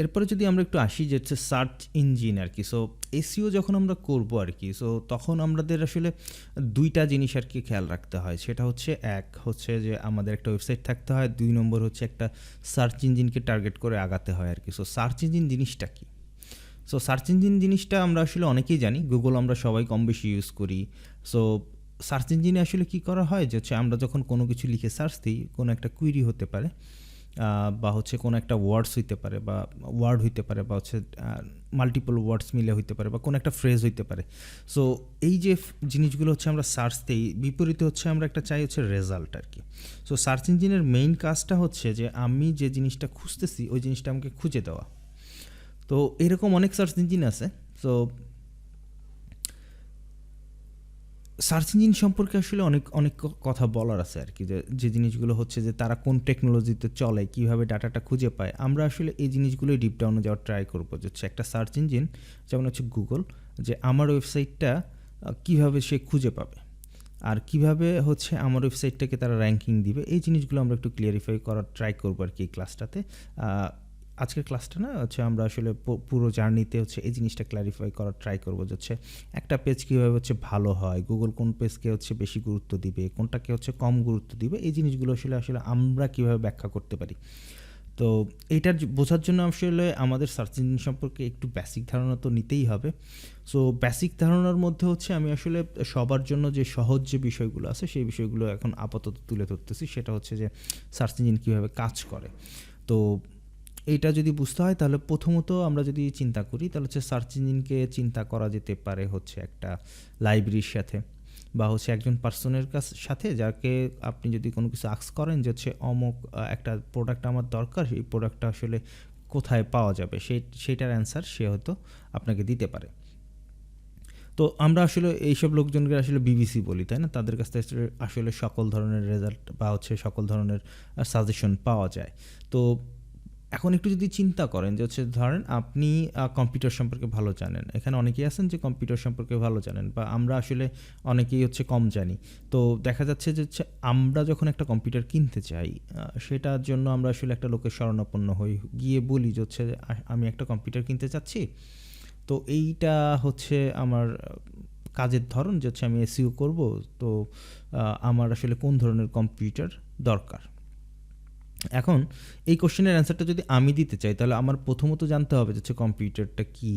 এরপরে যদি আমরা একটু আসি যে হচ্ছে সার্চ ইঞ্জিন আর কি। সো এসইও যখন আমরা করব আর কি, সো তখন আমাদের আসলে দুইটা জিনিস আর কি খেয়াল রাখতে হয়। সেটা হচ্ছে এক হচ্ছে যে আমাদের একটা ওয়েবসাইট থাকতে হয়, 2 নম্বর হচ্ছে একটা সার্চ ইঞ্জিনকে টার্গেট করে আগাতে হয় আর কি। সো সার্চ ইঞ্জিন জিনিসটা কি? সো সার্চ ইঞ্জিন জিনিসটা আমরা আসলে অনেকেই জানি, গুগল আমরা সবাই কম বেশি ইউজ করি। সো সার্চ ইঞ্জিনে আসলে কি করা হয় যে হচ্ছে আমরা যখন কোনো কিছু লিখে সার্চ দিই, কোনো একটা কুইরি হতে পারে বা হচ্ছে কোনো একটা ওয়ার্ডস হইতে পারে বা ওয়ার্ড হইতে পারে বা হচ্ছে মাল্টিপল ওয়ার্ডস মিলে হইতে পারে বা কোনো একটা ফ্রেজ হইতে পারে। সো এই যে জিনিসগুলো হচ্ছে আমরা সার্চ দিই, বিপরীতে হচ্ছে আমরা একটা চাই হচ্ছে রেজাল্ট আর কি। সো সার্চ ইঞ্জিনের মেইন কাজটা হচ্ছে যে আমি যে জিনিসটা খুঁজতেছি ওই জিনিসটা আমাকে খুঁজে দেওয়া। তো এরকম অনেক সার্চ ইঞ্জিন আছে। সো সার্চ ইঞ্জিন সম্পর্কে আসলে অনেক অনেক কথা বলার আছে আর কি, যে জিনিসগুলো হচ্ছে যে তারা কোন টেকনোলজিতে চলে, কীভাবে ডাটাটা খুঁজে পায়। আমরা আসলে এই জিনিসগুলোই ডিপ ডাউনে যাওয়ার ট্রাই করবো। যে হচ্ছে একটা সার্চ ইঞ্জিন যেমন হচ্ছে গুগল, যে আমার ওয়েবসাইটটা কীভাবে সে খুঁজে পাবে আর কিভাবে হচ্ছে আমার ওয়েবসাইটটাকে তারা র্যাঙ্কিং দিবে, এই জিনিসগুলো আমরা একটু ক্লিয়ারিফাই করার ট্রাই করবো আর কি এই ক্লাসটাতে। আজকের ক্লাসটা না হচ্ছে আমরা আসলে পুরো জার্নিতে হচ্ছে এই জিনিসটা ক্ল্যারিফাই করার ট্রাই করবো যে হচ্ছে একটা পেজ কীভাবে হচ্ছে ভালো হয়, গুগল কোন পেজকে হচ্ছে বেশি গুরুত্ব দিবে, কোনটাকে হচ্ছে কম গুরুত্ব দিবে, এই জিনিসগুলো আসলে আসলে আমরা কীভাবে ব্যাখ্যা করতে পারি। তো এইটার বোঝার জন্য আসলে আমাদের সার্চ ইঞ্জিন সম্পর্কে একটু বেসিক ধারণা তো নিতেই হবে। সো বেসিক ধারণার মধ্যে হচ্ছে আমি আসলে সবার জন্য যে সহজ যে বিষয়গুলো আছে সেই বিষয়গুলো এখন আপাতত তুলে ধরতেছি। সেটা হচ্ছে যে সার্চ ইঞ্জিন কীভাবে কাজ করে। তো এইটা যদি বুঝতে হয় তাহলে প্রথমত আমরা যদি চিন্তা করি তাহলে হচ্ছে সার্চ ইঞ্জিনকে চিন্তা করা যেতে পারে হচ্ছে একটা লাইব্রেরির সাথে বা হচ্ছে একজন পার্সনের সাথে, যাকে আপনি যদি কোনো কিছু আস্ক করেন যে হচ্ছে অমুক একটা প্রোডাক্ট আমার দরকার, সেই প্রোডাক্টটা আসলে কোথায় পাওয়া যাবে, সেইটার অ্যান্সার সে হয়তো আপনাকে দিতে পারে। তো আমরা আসলে এইসব লোকজনকে আসলে বিবিসি বলি, তাই না? তাদের কাছ থেকে আসলে সকল ধরনের রেজাল্ট বা হচ্ছে সকল ধরনের সাজেশন পাওয়া যায়। তো এখন একটু যদি চিন্তা করেন যে হচ্ছে ধরেন আপনি কম্পিউটার সম্পর্কে ভালো জানেন, এখানে অনেকেই আছেন যে কম্পিউটার সম্পর্কে ভালো জানেন, বা আমরা আসলে অনেকেই হচ্ছে কম জানি। তো দেখা যাচ্ছে যে হচ্ছে আমরা যখন একটা কম্পিউটার কিনতে চাই, সেটার জন্য আমরা আসলে একটা লোকের শরণাপন্ন হই, গিয়ে বলি যে হচ্ছে আমি একটা কম্পিউটার কিনতে চাচ্ছি, তো এইটা হচ্ছে আমার কাজের ধরন, যে হচ্ছে আমি এসইও করব, তো আমার আসলে কোন ধরনের কম্পিউটার দরকার। এখন এই কোশ্চেনের অ্যান্সারটা যদি আমি দিতে চাই তাহলে আমার প্রথমত জানতে হবে যে হচ্ছে কম্পিউটারটা কী,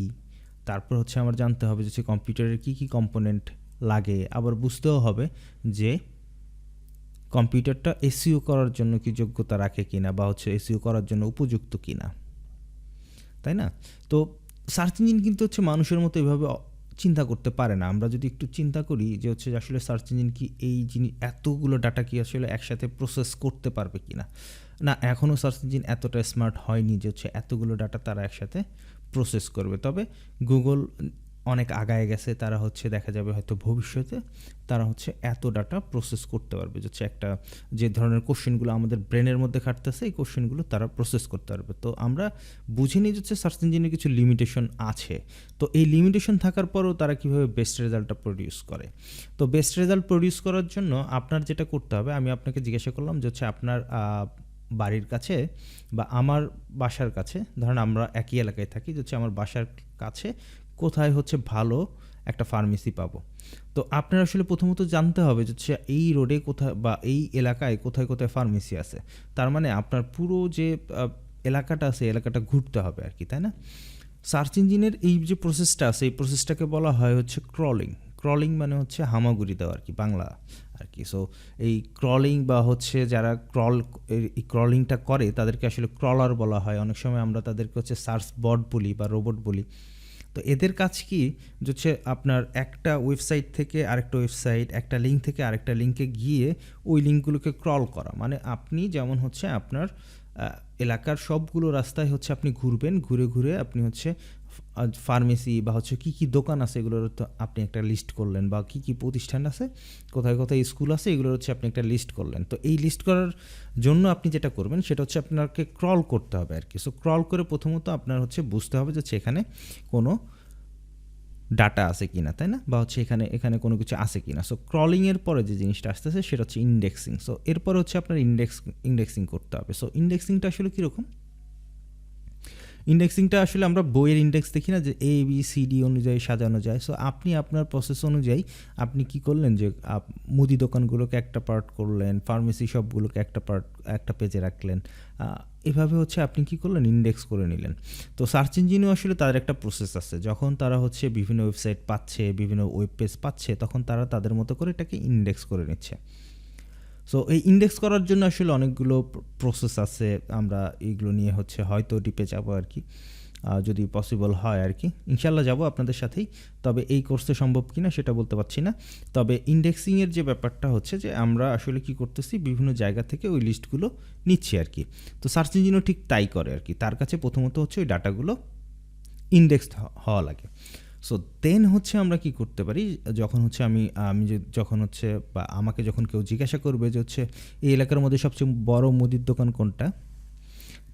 তারপর হচ্ছে আমার জানতে হবে যে হচ্ছে কম্পিউটারের কী কী কম্পোনেন্ট লাগে, আবার বুঝতেও হবে যে কম্পিউটারটা এসইও করার জন্য কি যোগ্যতা রাখে কিনা বা হচ্ছে এসইও করার জন্য উপযুক্ত কিনা, তাই না? তো সার্চ ইঞ্জিন কিন্তু হচ্ছে মানুষের মতো এভাবে চিন্তা করতে পারে না। আমরা যদি একটু চিন্তা করি যে হচ্ছে আসলে সার্চ ইঞ্জিন কি এই জিনিস এতগুলো ডাটা কি আসলে একসাথে প্রসেস করতে পারবে কিনা, না, এখনও সার্চ ইঞ্জিন এতটা স্মার্ট হয়নি যে হচ্ছে এতগুলো ডাটা তারা একসাথে প্রসেস করবে। তবে গুগল অনেক আগায় গেছে, তারা হচ্ছে দেখা যাবে হয়তো ভবিষ্যতে তারা হচ্ছে এত ডাটা প্রসেস করতে পারবে যে হচ্ছে একটা যে ধরনের কোশ্চেনগুলো আমাদের ব্রেনের মধ্যে খাটতেছে এই কোশ্চেনগুলো তারা প্রসেস করতে পারবে। তো আমরা বুঝে নিই যে হচ্ছে সার্চ ইঞ্জিনের কিছু লিমিটেশন আছে। তো এই লিমিটেশন থাকার পরেও তারা কীভাবে বেস্ট রেজাল্টটা প্রডিউস করে। তো বেস্ট রেজাল্ট প্রডিউস করার জন্য আপনার যেটা করতে হবে, আমি আপনাকে জিজ্ঞাসা করলাম যে হচ্ছে আপনার বাড়ির কাছে বা আমার বাসার কাছে, ধরেন আমরা একই এলাকায় থাকি, যে হচ্ছে আমার বাসার কাছে কোথায় হচ্ছে ভালো একটা ফার্মেসি পাবো। তো আপনার আসলে প্রথমত জানতে হবে যে হচ্ছে এই রোডে কোথায় বা এই এলাকায় কোথায় কোথায় ফার্মেসি আছে। তার মানে আপনার পুরো যে এলাকাটা আছে এলাকাটা ঘুরতে হবে আর কি, তাই না? সার্চ ইঞ্জিনের এই যে প্রসেসটা আছে এই প্রসেসটাকে বলা হয় হচ্ছে ক্রলিং। ক্রলিং মানে হচ্ছে হামাগুড়ি দেওয়া আর কি, বাংলা আর কি। সো এই ক্রলিং বা হচ্ছে যারা এই ক্রলিংটা করে তাদেরকে আসলে ক্রলার বলা হয়। অনেক সময় আমরা তাদেরকে হচ্ছে সার্চ বট বলি বা রোবট বলি। তো এদের কাজ কি হচ্ছে আপনার একটা ওয়েবসাইট থেকে আরেকটা ওয়েবসাইট, একটা লিঙ্ক থেকে আরেকটা লিঙ্কে গিয়ে ওই লিঙ্কগুলোকে ক্রল করা। মানে আপনি যেমন হচ্ছে আপনার এলাকার সবগুলো রাস্তায় হচ্ছে আপনি ঘুরবেন, ঘুরে ঘুরে আপনি হচ্ছে ফার্মেসি বা হচ্ছে কী কী দোকান আছে এগুলোর তো আপনি একটা লিস্ট করলেন, বা কী কী প্রতিষ্ঠান আছে, কোথায় কোথায় স্কুল আছে, এগুলোর হচ্ছে আপনি একটা লিস্ট করলেন। তো এই লিস্ট করার জন্য আপনি যেটা করবেন সেটা হচ্ছে আপনাকে ক্রল করতে হবে আর কি। সো ক্রল করে প্রথমত আপনার হচ্ছে বুঝতে হবে যে এখানে কোনো ডাটা আছে কিনা, তাই না? বা হচ্ছে এখানে কোনো কিছু আছে কিনা। সো ক্রলিংয়ের পরে যে জিনিসটা আসতেছে সেটা হচ্ছে ইন্ডেক্সিং। সো এরপরে হচ্ছে আপনার ইন্ডেক্সিং করতে হবে। সো ইন্ডেক্সিংটা আসলে কীরকম? ইন্ডেক্সিংটা আসলে আমরা বইয়ের ইন্ডেক্স দেখি না যে ABCD অনুযায়ী সাজানো যায়। সো আপনি আপনার প্রসেস অনুযায়ী আপনি কি করলেন যে মুদি দোকানগুলোকে একটা পার্ট করলেন, ফার্মেসি শপগুলোকে একটা পেজে রাখলেন। এভাবে হচ্ছে আপনি কি করলেন, ইন্ডেক্স করে নিলেন। তো সার্চ ইঞ্জিনেও আসলে তাদের একটা প্রসেস আছে, যখন তারা হচ্ছে বিভিন্ন ওয়েবসাইট পাচ্ছে, বিভিন্ন ওয়েব পেজ পাচ্ছে, তখন তারা তাদের মতো করে এটাকে ইন্ডেক্স করে নিচ্ছে। সো এই ইন্ডেক্স করার জন্য আসলে অনেকগুলো প্রসেস আছে, আমরা এইগুলো নিয়ে হচ্ছে হয়তো ডিপে যাবো আর কি, যদি পসিবল হয় আর কি, ইনশাল্লাহ যাব আপনাদের সাথেই। তবে এই কোর্সে সম্ভব কিনা সেটা বলতে পারছি না। তবে ইন্ডেক্সিংয়ের যে ব্যাপারটা হচ্ছে যে আমরা আসলে কি করতেছি, বিভিন্ন জায়গা থেকে ওই লিস্টগুলো নিচ্ছি আর কি। তো সার্চ ইঞ্জিনও ঠিক তাই করে আর কি, তার কাছে প্রথমত হচ্ছে ওই ডাটাগুলো ইন্ডেক্সড হওয়া লাগে। সো দেন হচ্ছে আমরা কি করতে পারি, যখন হচ্ছে যখন হচ্ছে বা আমাকে যখন কেউ জিজ্ঞাসা করবে যে হচ্ছে এই এলাকার মধ্যে সবচেয়ে বড় মুদির দোকান কোনটা,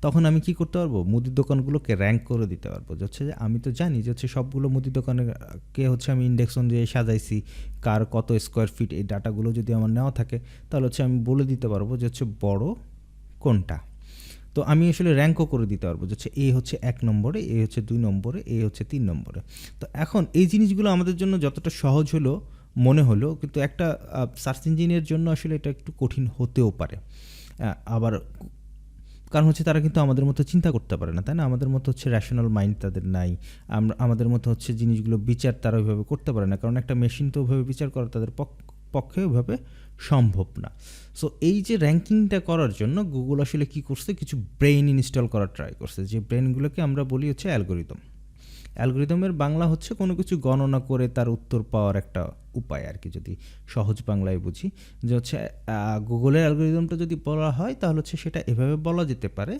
তখন আমি কি করতে পারবো, মুদির দোকানগুলোকে র্যাঙ্ক করে দিতে পারবো। যে হচ্ছে যে আমি তো জানি যে হচ্ছে সবগুলো মুদির দোকানকে হচ্ছে আমি ইন্ডেক্স অনুযায়ী সাজাইছি, কার কত স্কোয়ার ফিট, এই ডাটাগুলো যদি আমার নেওয়া থাকে তাহলে হচ্ছে আমি বলে দিতে পারবো যে হচ্ছে বড় কোনটা। তো আমি আসলে র্যাঙ্কও করে দিতে পারবো যে হচ্ছে এ হচ্ছে 1 নম্বরে, এ হচ্ছে 2 নম্বরে, এ হচ্ছে 3 নম্বরে। তো এখন এই জিনিসগুলো আমাদের জন্য যতটা সহজ হলো মনে হলো, কিন্তু একটা সার্চ ইঞ্জিনের জন্য আসলে এটা একটু কঠিন হতেও পারে। আবার কারণ হচ্ছে তারা কিন্তু আমাদের মতো চিন্তা করতে পারে না, তাই না? আমাদের মতো হচ্ছে র্যাশনাল মাইন্ড তাদের নাই। আমাদের মতো হচ্ছে জিনিসগুলো বিচার তারা ওইভাবে করতে পারে না, কারণ একটা মেশিন তো ওইভাবে বিচার করা তাদের পক্ষে ওইভাবে সম্ভব না। সো এই যে র্যাঙ্কিংটা করার জন্য গুগল আসলে কি করছে, কিছু ব্রেইন ইনস্টল করার ট্রাই করছে, যে ব্রেইনগুলোকে আমরা বলি হচ্ছে অ্যালগোরিদম। অ্যালগোরিদমের বাংলা হচ্ছে কোনো কিছু গণনা করে তার উত্তর পাওয়ার একটা উপায় আর কি, যদি সহজ বাংলায় বুঝি। যে হচ্ছে গুগলের অ্যালগোরিদমটা যদি বলা হয় তাহলে হচ্ছে সেটা এভাবে বলা যেতে পারে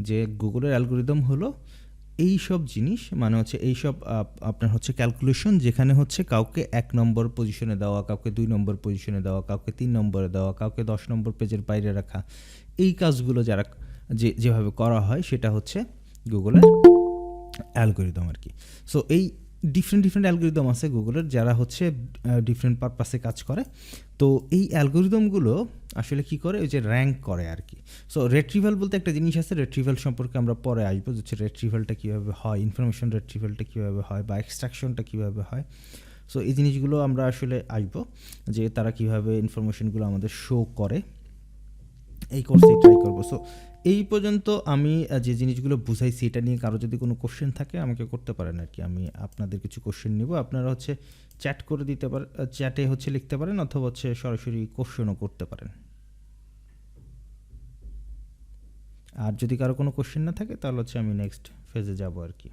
যে গুগলের অ্যালগোরিদম হলো এই সব জিনিস, মানে হচ্ছে এইসব আপনার হচ্ছে ক্যালকুলেশন, যেখানে হচ্ছে কাউকে 1 নম্বর পজিশনে দেওয়া, কাউকে 2 নম্বর পজিশনে দেওয়া, কাউকে 3 নম্বরে দেওয়া, কাউকে 10 নম্বর পেজের বাইরে রাখা, এই কাজগুলো যেভাবে করা হয় সেটা হচ্ছে গুগলের অ্যালগোরিদম আর কি। সো এই ডিফারেন্ট অ্যালগোরিদম আছে গুগলের, যারা হচ্ছে ডিফারেন্ট পারপাসে কাজ করে। তো এই অ্যালগোরিদমগুলো আসলে কি করে, ওই যে র্যাঙ্ক করে আর কি। সো রেট্রিভাল বলতে একটা জিনিস আছে, রেট্রিভাল সম্পর্কে আমরা পরে আসবো, যে হচ্ছে রেট্রিভালটা কীভাবে হয়, ইনফরমেশন রেট্রিভালটা কীভাবে হয়, বা এক্সট্রাকশনটা কীভাবে হয়। সো এই জিনিসগুলো আমরা আসলে আসবো, যে তারা কীভাবে ইনফরমেশনগুলো আমাদের শো করে, এই কোর্সেই ট্রাই করবো। সো এই পর্যন্ত আমি যে জিনিসগুলো বুঝাইছি, এটা নিয়ে কারো যদি কোনো কোশ্চেন থাকে আমাকে করতে পারেন আর কি, আমি আপনাদের কিছু কোশ্চেন নিব। আপনারা হচ্ছে চ্যাট করে দিতে পারেন, চ্যাটে হচ্ছে লিখতে পারেন, অথবা হচ্ছে সরাসরি কোশ্চেনও করতে পারেন। আর যদি কারো কোনো কোশ্চেন না থাকে তাহলে হচ্ছে আমি নেক্সট ফেজে যাব আর কি।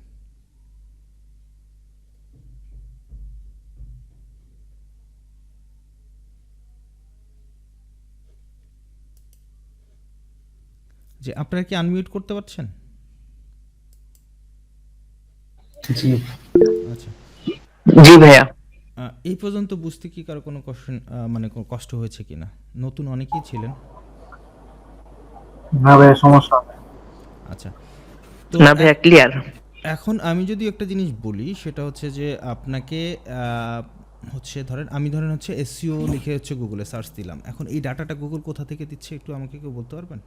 যে আপনারা কি আনমিউট করতে পারছেন? জি আচ্ছা, জি ভাইয়া। এই পর্যন্ত বুঝতে কি কারো কোনো কোশ্চেন, মানে কোনো কষ্ট হয়েছে কিনা? নতুন অনেকেই ছিলেন। না ভাইয়া, সমস্যা হবে। আচ্ছা, তো না ভাইয়া, ক্লিয়ার। এখন আমি যদি একটা জিনিস বলি, সেটা হচ্ছে যে আপনাকে হচ্ছে ধরেন হচ্ছে এসইও লিখে হচ্ছে গুগলে সার্চ দিলাম, এখন এই ডাটাটা গুগল কোথা থেকে দিচ্ছে একটু আমাকে কেউ বলতে পারবেন?